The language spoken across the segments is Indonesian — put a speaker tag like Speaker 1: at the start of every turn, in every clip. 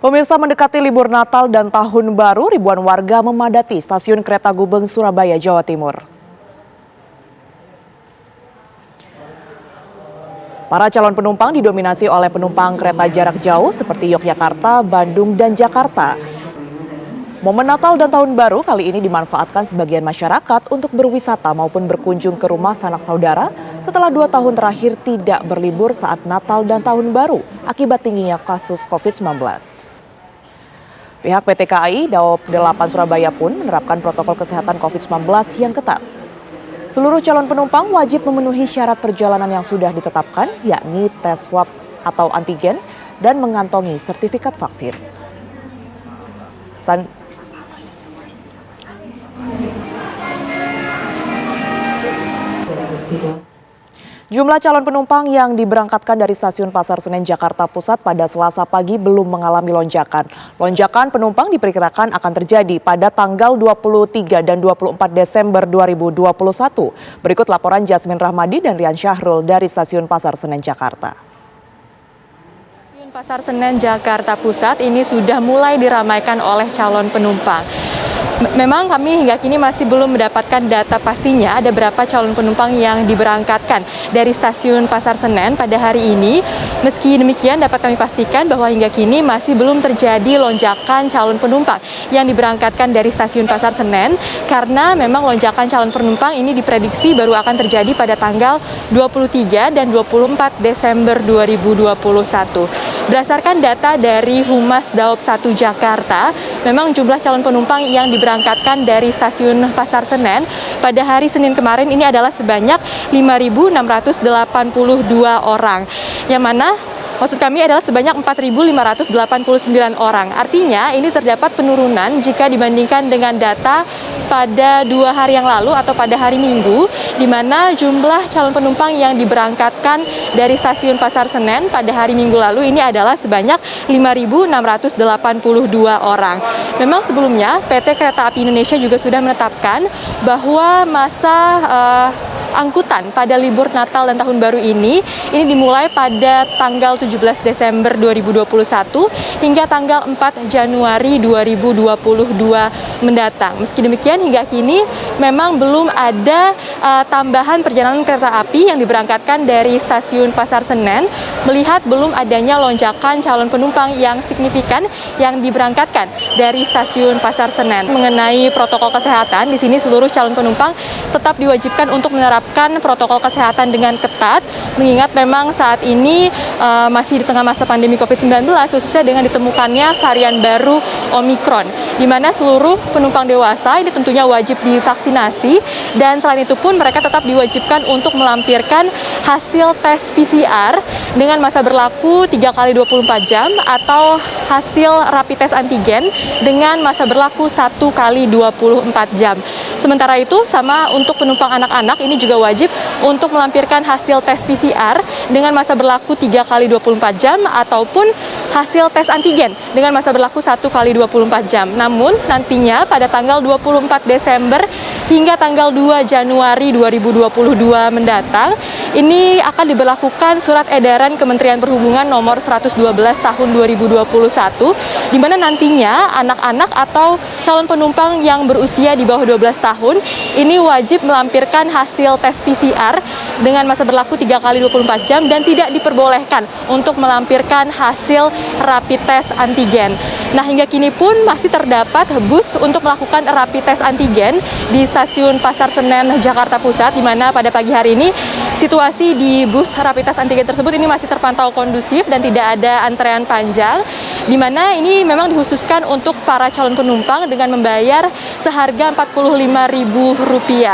Speaker 1: Pemirsa, mendekati libur Natal dan Tahun Baru, ribuan warga memadati stasiun kereta Gubeng, Surabaya, Jawa Timur. Para calon penumpang didominasi oleh penumpang kereta jarak jauh seperti Yogyakarta, Bandung, dan Jakarta. Momen Natal dan Tahun Baru kali ini dimanfaatkan sebagian masyarakat untuk berwisata maupun berkunjung ke rumah sanak saudara setelah 2 tahun terakhir tidak berlibur saat Natal dan Tahun Baru akibat tingginya kasus COVID-19. Pihak PT KAI Daob 8 Surabaya pun menerapkan protokol kesehatan COVID-19 yang ketat. Seluruh calon penumpang wajib memenuhi syarat perjalanan yang sudah ditetapkan, yakni tes swab atau antigen dan mengantongi sertifikat vaksin. Jumlah calon penumpang yang diberangkatkan dari stasiun Pasar Senen, Jakarta Pusat pada Selasa pagi belum mengalami lonjakan. Lonjakan penumpang diperkirakan akan terjadi pada tanggal 23 dan 24 Desember 2021. Berikut laporan Jasmine Rahmadi dan Rian Syahrul dari stasiun Pasar Senen, Jakarta.
Speaker 2: Stasiun Pasar Senen, Jakarta Pusat ini sudah mulai diramaikan oleh calon penumpang. Memang kami hingga kini masih belum mendapatkan data pastinya ada berapa calon penumpang yang diberangkatkan dari stasiun Pasar Senen pada hari ini. Meski demikian dapat kami pastikan bahwa hingga kini masih belum terjadi lonjakan calon penumpang yang diberangkatkan dari stasiun Pasar Senen karena memang lonjakan calon penumpang ini diprediksi baru akan terjadi pada tanggal 23 dan 24 Desember 2021. Berdasarkan data dari Humas Daob 1 Jakarta, memang jumlah calon penumpang yang diberangkatkan dari stasiun Pasar Senen pada hari Senin kemarin ini adalah sebanyak 5.682 orang, yang mana maksud kami adalah sebanyak 4.589 orang. Artinya ini terdapat penurunan jika dibandingkan dengan data pada 2 hari yang lalu atau pada hari Minggu, di mana jumlah calon penumpang yang diberangkatkan dari stasiun Pasar Senen pada hari Minggu lalu ini adalah sebanyak 5.682 orang. Memang sebelumnya PT Kereta Api Indonesia juga sudah menetapkan bahwa masa angkutan pada libur Natal dan Tahun Baru ini dimulai pada tanggal 17 Desember 2021 hingga tanggal 4 Januari 2022 mendatang. Meski demikian hingga kini memang belum ada tambahan perjalanan kereta api yang diberangkatkan dari stasiun Pasar Senen, melihat belum adanya lonjakan calon penumpang yang signifikan yang diberangkatkan dari stasiun Pasar Senen. Mengenai protokol kesehatan, di sini seluruh calon penumpang tetap diwajibkan untuk menerapkan protokol kesehatan dengan ketat, mengingat memang saat ini masih di tengah masa pandemi COVID-19, khususnya dengan ditemukannya varian baru Omikron, di mana seluruh penumpang dewasa ini tentunya wajib divaksinasi, dan selain itu pun mereka tetap diwajibkan untuk melampirkan hasil tes PCR dengan masa berlaku 3 kali 24 jam atau hasil rapid test antigen dengan masa berlaku 1 kali 24 jam. Sementara itu sama untuk penumpang anak-anak ini juga wajib untuk melampirkan hasil tes PCR dengan masa berlaku 3 kali 24 jam ataupun hasil tes antigen dengan masa berlaku 1 kali 24 jam. Namun nantinya pada tanggal 24 Desember hingga tanggal 2 Januari 2022 mendatang ini akan diberlakukan surat edaran Kementerian Perhubungan nomor 112 tahun 2021, di mana nantinya anak-anak atau calon penumpang yang berusia di bawah 12 tahun ini wajib melampirkan hasil tes PCR dengan masa berlaku 3 kali 24 jam dan tidak diperbolehkan untuk melampirkan hasil rapid test antigen. Nah, hingga kini pun masih terdapat booth untuk melakukan rapid test antigen di stasiun Pasar Senen, Jakarta Pusat, di mana pada pagi hari ini situasi di booth rapid test antigen tersebut ini masih terpantau kondusif dan tidak ada antrean panjang, di mana ini memang dikhususkan untuk para calon penumpang dengan membayar seharga Rp45.000.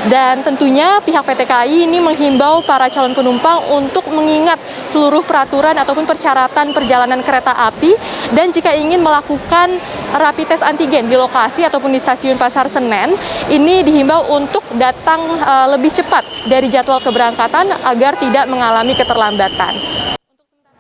Speaker 2: Dan tentunya pihak PT KAI ini menghimbau para calon penumpang untuk mengingat seluruh peraturan ataupun persyaratan perjalanan kereta api, dan jika ingin melakukan rapid test antigen di lokasi ataupun di stasiun Pasar Senen, ini dihimbau untuk datang lebih cepat dari jadwal keberangkatan agar tidak mengalami keterlambatan.